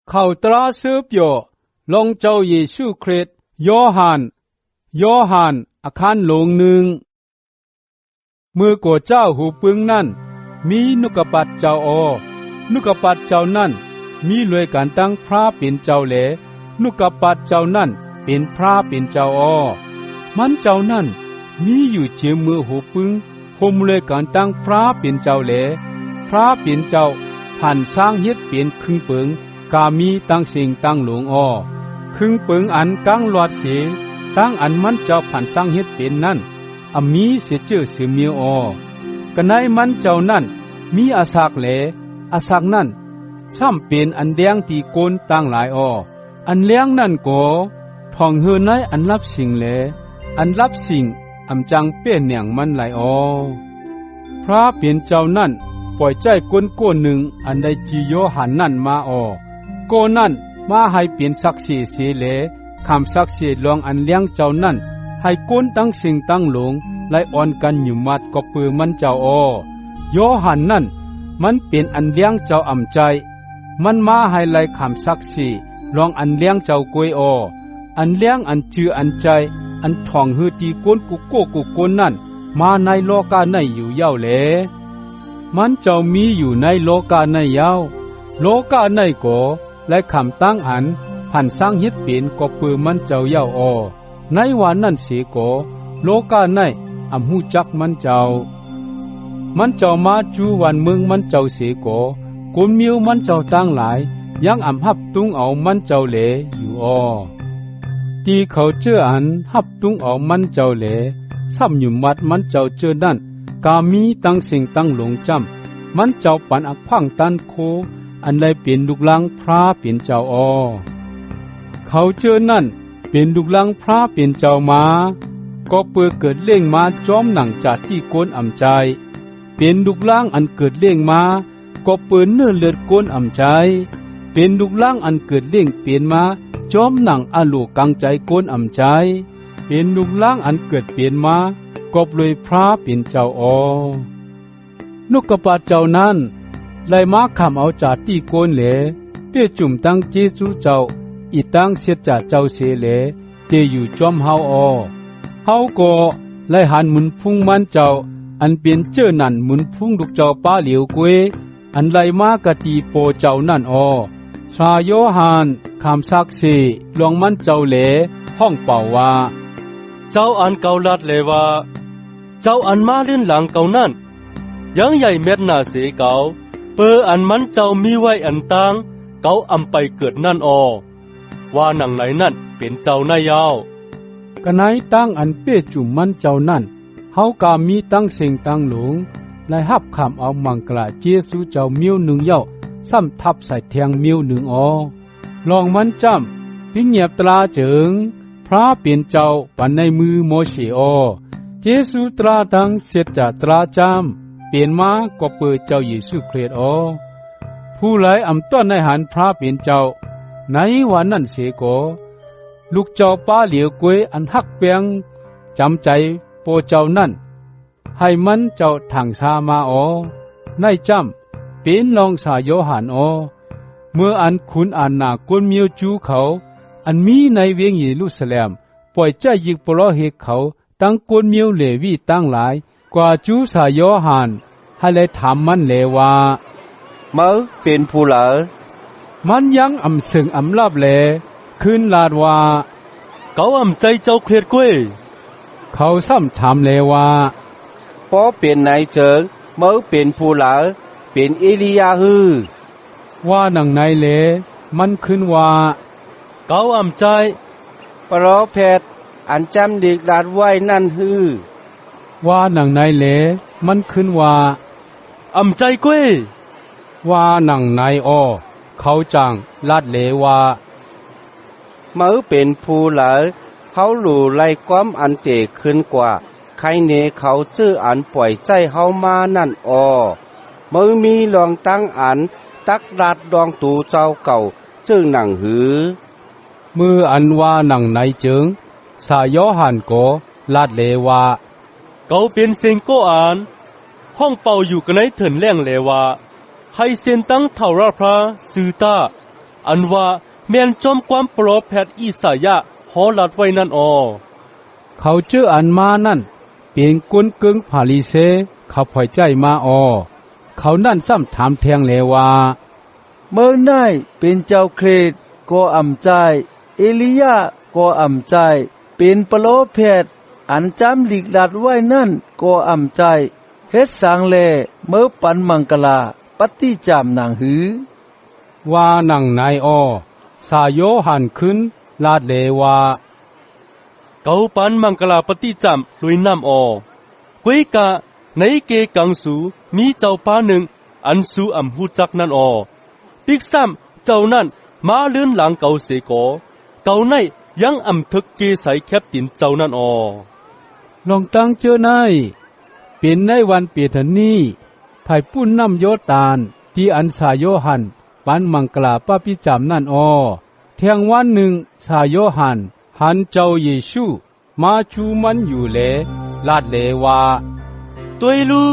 เขาตราเสือเปียวลงเจ้าเยซูคริสต์ยอหันอาคารหลงหนึ่งเมื่อก่อเจ้าหูปึงนั่นมีนุกปัดเจ้านุกปัดเจ้านั่นมีรวยการตั้งพระเป็นเจ้าแหลนุกปัดเจ้านั่นเป็นพระเป็นเจ้ามันเจ้านั่นมีอยู่เจียมมือหูปึงโฮมรวยการตั้งพระเป็นเจ้าแหลพระเป็นเจ้าผ่านสร้างเฮ็ดเป็นครึ่งเปิงกามีตั้งสิ่งตั้งหลวงครึ่งเปิงอันกังหลอดเสตั้งอันมันเจ้าผ่านสร้างเฮ็ดเป็นนั่นมีเสียเจือเสือเมียวกันในมันเจ้านั่นมีอาศักแหลอาศักนั่นช่ำเป็นอันแดงตีโกนตั้งหลายอันเลี้ยงนั่นก็ทองเฮือในอันรับสิ่งแหลอันรับสิ่งจังเปี้ยนเนียงมันหลายพระเป็นเจ้านั่นปล่อยใจก้นก้นหนึ่งอันใดจีโยหันนั่นมาโกนั่นมาให้เปลี่ยนศักดิ์ศรีเสียแหลคำศักดิ์ศรีลองอันเลี้ยงเจ้านั่นให้ก้นตั้งสิ่งตั้งหลงไล่อ่อนกันอยู่มัดก็ปือมันเจ้าโยหันนั่นมันเป็นอันเลี้ยงเจ้าใจมันมาให้ไล่คำศักดิ์ศรีลองอันเลี้ยงเจ้ากวยอันเลี้ยงอันจืออันใจอันท่องฮือตีก้นกุโก้กุโกนนั่นมาในโลกาในอยู่เย้าแหลมันเจ้ามีอยู่ในโลกาในเย้าโลกาในก็และคำตั้งอันผ่านสร้างเฮ็ดเป็นก็ปือมันเจ้าเย้าในวันนั้นเสียก็โลกาในหูจักมันเจ้ามาจูวันเมืองมันเจ้าเสียก็กุนมิวมันเจ้าตั้งหลายยังหับตุงเอามันเจ้าเหลอยู่ที่เขาเจออันหับตุงเอามันเจ้าเหลซ้ำอยู่มัดมันเจ้าเจอนั่นกามีตั้งสิ่งตั้งหลงจำมันเจ้าปันอักพังตันโคอันใดเปลี่ยนลูกลังพระเปลี่ยนเจ้าเขาเจอนั่นเป็นลูกลังพระเปลี่ยนเจ้ามาก็เปื่อเกิดเล่งมาจอมหนังจากที่โกนใจเป็นลูกลังอันเกิดเล่งมาก็เปื่อเนื้อเลือดโกนใจเป็นลูกลังอันเกิดเล่งเปลี่ยนมาจอมหนังอลูกังใจโกนใจเป็นลูกลังอันเกิดเปลี่ยนมากบเลยพระเป็นเจ้านกกระปาเจ้านั้นไล่มาคำเอาจากที่โกนเหลเปี้ยจุ่มตั้งเจสูเจ้าอีตั้งเสียจากเจ้าเสเหลเตอยู่จอมเฮาเฮาก็ไล่หันหมุนพุ่งมันเจ้าอันเป็นเจ้านั่นหมุนพุ่งลูกเจ้าป้าเหลียวกวยอันไล่มากะตีโปเจ้านั่นชาโยหันคำซักสีหลวงมันเจ้าเหลห้องเป่าว่าเจ้าอันเกาลัดเลยว่าเจ้าอันมาเล่นหลังเก่านั่นยังใหญ่เม็ดหน้าเสียเก่าเปออันมันเจ้ามีไว้อันตังเก่าไปเกิดนั่นว่าหนังไหนนั่นเป็นเจ้าหน้ายาวกะไหนตั้งอันเป้จุ่มมันเจ้านั่นเฮากามีตั้งเสียงตั้งหลงและหับคำเอามังกลาเจสูเจ้ามิ้วหนึ่งเย้าซ้ำทับใส่แทงมิ้วหนึ่งลองมันจำพิงเงียบตราเจิงพระเปลี่ยนเจ้าปันในมือโมเชเจสูตราตังเสียจากตราจำเปลี่ยนมาก็เปิดเจ้าเยซูคริสต์ผู้ไหลต้นในหันพระเปลี่ยนเจ้าในวันนั้นเสกลูกเจ้าป้าเหลียวกวยอันหักเปียงจำใจโปเจ้านั่นให้มันเจ้าถังชามาในจำเป็นลองสายโยหันเมื่ออันคุณอันนากวนเมียวจูเขาอันมีในเวียงเยรูซาเล็มปล่อยใจยิกปลอเฮกเขาตั้งกวนเมียวเลวีตั้งหลายกว่าจูสายโยหันให้เลยถามมันเลว่าเมื่อเป็นผู้เหลอมันยังสึงลับแลคืนลาดว่าเขาใจเจ้าเครียดกวยเขาซ้ำถามเลยว่าพอเป็นนายเจิงเมื่อเป็นผู้เหลอเป็นเอลียาฮือว่าหนังในเลมันขึ้นว่าเขาใจปรเพชรอันจำเด็กลาดไว้นั่นฮือว่าหนังในเลมันขึ้นว่าใจกวยว่าหนังในเขาจังลาดเลว่าเมื่อเป็นผู้เหลอเขาหลู่ไล่ความอันเตะขึ้นกว่าใครเนเขาชื่ออันปล่อยใจเฮามานั่นเมื่อมีลองตั้งอันตักลาดดองตูเจ้าเก่าชื่อหนังหือมืออันว่าหนังในจึงสายโยหันโกลาดเลว่าเขาเป็นเซงโกอ่านห้องเป่าอยู่กันในเถินแรงเลว่าให้เซนตั้งเท่าราพระสือตา อันว่าแม่นจอมความโปรแพทย์อิสายะฮอลัดไว้นั่นอ้อเขาเจออันมานั่นเป็นกุนกึ่งพาลิเซเขาพอยใจมาเขานั่นซ้ำถามแทงแลว่าเมื่อไหนเป็นเจ้าเครดก็อ่ำใจเอลียาก็อ่ำใจเป็นปโลแพทย์อันจำหลีกลัดไว้นั่นก็อ่ำใจเฮ็ดสังแลเมื่อปันมังกลาปฏิจามนางหือว่านังนายสาโยหันขึ้นลาดเลว่าเกาปันมังกลาปฏิจามลุยน้ำกวยกะในเกกังสูมีเจ้าป้าหนึ่งอันสูอำหูจักนั่นปิกซ้ำเจ้านั่นมาเลื่อนหลังเกาเสกเกาในยังอำทึกเกใสแคบตินเจ้านั่นลองตั้งเจอนายเป็นในวันเปียทนี้ภายปุ้นน้ำโยตานที่อันสาโยหันปันมังกลาปปิจามนั่นเที่ยงวันหนึ่งสาโยหันเจ้าเยซูมาชูมันอยู่แลลาดเลว่าตัวลู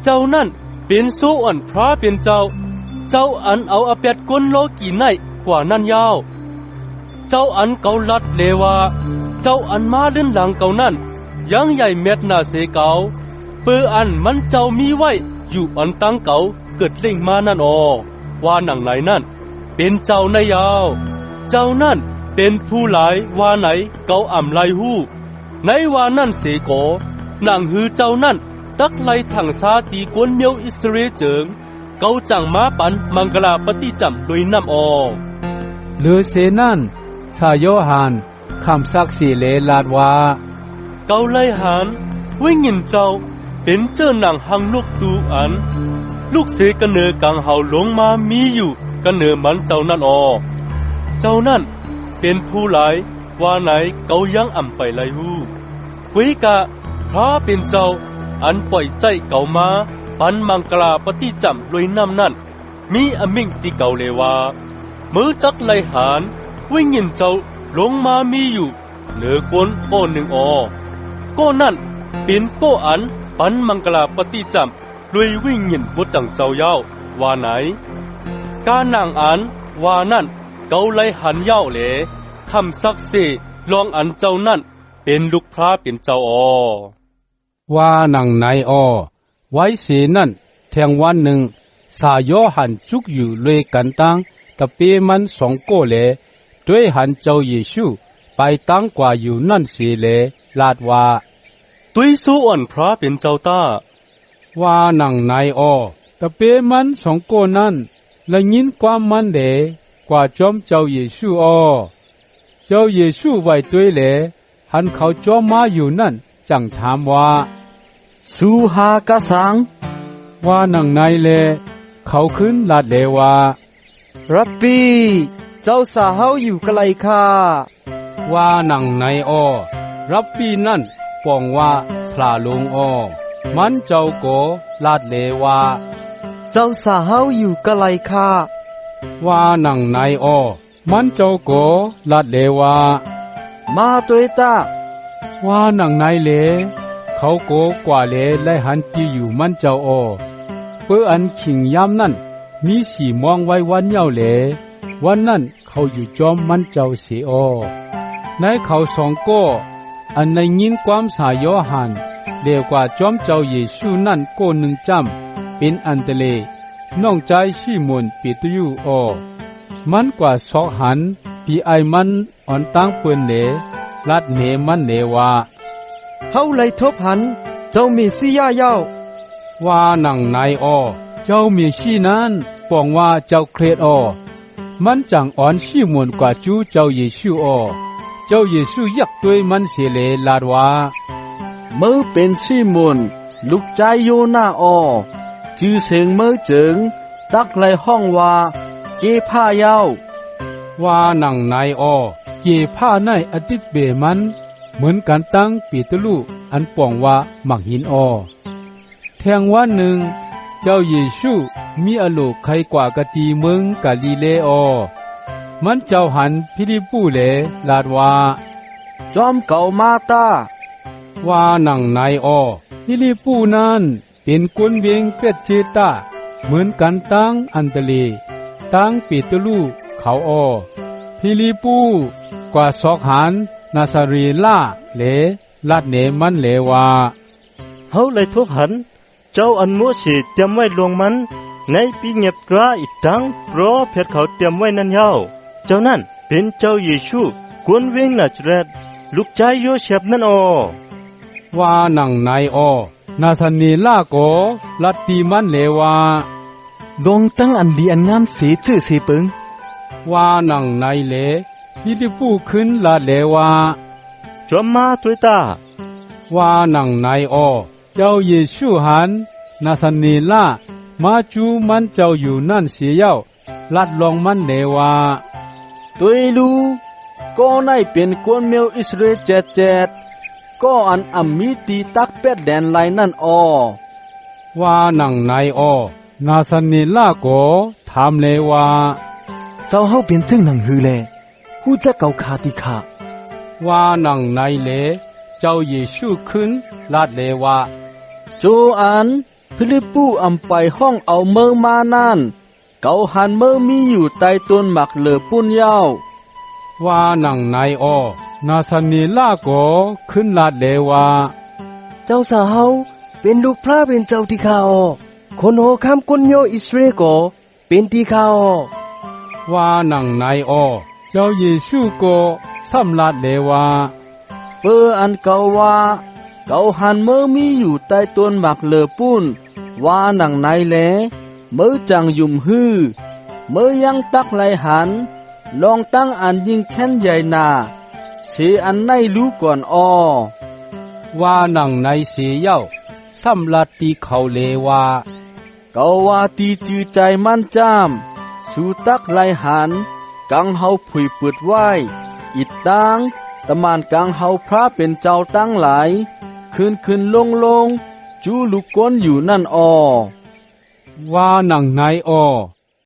เจ้านั่นเป็นโซอันพระเป็นเจ้าอันเอาอเป็ดก้นโลกีในกว่านั่นยาวเจ้าอันเกาลัดเลว่าเจ้าอันมาเลื่อนหลังเกานั่นยังใหญ่เม็ดนาเสเกาเปืออันมันเจ้ามีไว้อยู่อันตั้งเกาเกิดเล่งมานั่นว่าหนังไหนนั่นเป็นเจ้าในยาวเจ้านั่นเป็นผู้หลายว่าไหนเกาอ่ำไลหู้ในว่านั่นเสโกหนังหือเจ้านั่นตักไลถังซาตีกวนเมียวอิสราเอลเจิงเกาจังมาปันมังกลาปฏิจำโดยน้ำเลือเสนั่นสาโยหันคำซักสีเลลาดว่าเกาไลหันวิญญาณเจ้าเป็นเจ้าหนังหังลูกตูอันลูกเสกเนอกังเฮาลงมามีอยู่กันเนอมันเจ้านั่นเจ้านั่นเป็นผู้หลายว่าไหนเกายังอ่ำไปไลหูเวกะพระเป็นเจ้าอันปล่อยใจเกามาปันมังกลาปฏิจำลอยน้ำนั่นมีอมิงที่เกาเลว่ามือตักไลหานวิญญาณเจ้าลงมามีอยู่เหนือกวนโอหนึ่งก็นั่นเป็นก็อันปันมังกลาปฏิจำลอยวิญญาณบดจังเจ้าเย้าว่าไหนการนางอันว่านั่นเกาไลหันเย้าเหลคำซักเสลองอันเจ้านั่นเป็นลูกพระเป็นเจ้าว่านังนายไว้เสนั่นแทงวันหนึ่งสาโยหันจุกอยู่เลยกันตังตะเปมันสองโกเลด้วยหันเจ้าเยซูไปตั้งกว่าอยู่นั่นเสียเลลาดว่าตุยสู้อ่อนพระเป็นเจ้าตาว่านังนายตะเปมันสองโกนั้นละยินความมันเดกว่าจอมเจ้าเยซูเจ้าเยซูไว้ด้วยเลหันเขาจอมมาอยู่นั่นจังถามว่าสูหากะสังว่านังนายเลเขาขึ้นลาดเลว่ารับปีเจ้าสาเฮาอยู่ไกลค่ะว่านังนายรับปีนั่นปองว่าสลาลงมันเจ้าโกลาดเลว่าเจ้าสาเฮาอยู่ไกลค่ะว่านังนายมันเจ้าโกลาดเลว่ามาตัวตาว่านังนายเลเขาโกกว่าเลและหันปีอยู่มันเจ้าเพื่ออันขิงยามนั่นมีสีมองไว้วันเย้าเลวันนั้นเขาอยู่จอมมันเจ้าเสียในเขาสองโกอันในยินความสายโยหันเรียกว่าจอมเจ้าเยซูนั่นโกหนึ่งจำเป็นอันเตเลน้องใจชิมอนปิตยูมันกว่าสอกหันปีไอมันอ่อนตั้งเปืนเลลัดเนมันเลว่าเฮาไลทบหันเจ้ามีสิยาเย้าว่านังนายเจ้ามีชีนั้นปองว่าเจ้าเครดมันจังอ่อนชิมอนกว่าจูเจ้าเยซูเจ้าเยซูยักด้วยมันเสเลลาดว่ามือเป็นชิมอนลูกใจโยนาจือเสียงมือเจิงตักไลห้องว่าเกผ้าเย้าว่านังนายเกผ้าในอติเบมันเหมือนการตั้งปีตลูอันปองว่าหมักหินแทงวันหนึ่งเจ้าเยซูมีอโลกใครกว่ากะตีเมืองกาลิเลมันเจ้าหันพิลิปูเลลาดว่าจอมเก่ามาตาว่านังนายพิลิปูนั้นเป็นกุนเวียงเป็ดเจตาเหมือนกันตั้งอันตะเลตั้งปีตลู เขาอ้อฟิลิปปูกว่าศอกหานนาซารีล่าเลลัดเนมันเลวาเฮาเลยทุกหันเจ้าอันมัวสิเตรียมไว้ลวงมันในปีเงียบกราอีกดังเพราะเพชรเขาเตรียมไว้นั่นยาวเจ้านั้นเป็นเจ้าเยซูกวนเวงนาซาเรตลูกชายโยเซฟนั่นอว่านังนายอนาซานีล่าโกลัดตีมันเลวาลงตั้งอันดีอันงามเสียชื่อเสียปึงว่านังนายเลฟิลิปปูขึ้นลาเลวาจอมมาตุยตาว่านังนายอเจ้าเยซูหันนาซานีล่ามาจูมันเจ้าอยู่นั่นเสียเย้าลัดลองมันเลวาตุยลูก็ได้เป็นกวนเมียวอิสราเอลเจ็ดก็อันอัมมีตีตักเป็ดแดนไหลนั่นว่านังนายนาซานีล่าโกถามเลวาเจ้าเฮาเป็นจึงหนังฮือแลฮู้จักเก่าคาติคะว่านังนายเลเจ้าเยซูขึ้นลาดเลวาโจอันฟิลิปปูอำไปห้องเอาเมืองมานั่นเกาหันเมืองมีอยู่ใต้ต้นหมักเหลือปุ้นยาวว่านังนายนาซานีล่าโกขึ้นลาดเลวาเจ้าสาเฮาเป็นลูกพระเป็นเจ้าที่ข้าคนโหคำกุนโยอิสราเอลก็เป็นที่ข้าว่านังนายเจ้าเยซูโกซ้ำลาดเลวาเปออันเกาว่าเกาหันเมื่อมีอยู่ใต้ต้นหมักเหลือปุ้นว่านังนายแลเมื่อจังยุ่มฮือเมื่อยังตักไหลหันลองตั้งอันยิ่งแค้นใหญ่นาเสียอันในรู้ก่อนว่านังในเสียเย้าซ้ำลาตีเขาเลวาเกาว่าตีจือใจมั่นจามสู่ตักไหลหันกังเฮาผุยเปิดไว้อิดตังตะมานกังเฮาพระเป็นเจ้าตั้งหลายขึ้นลงจูลูกก้นอยู่นั่นว่านังนาย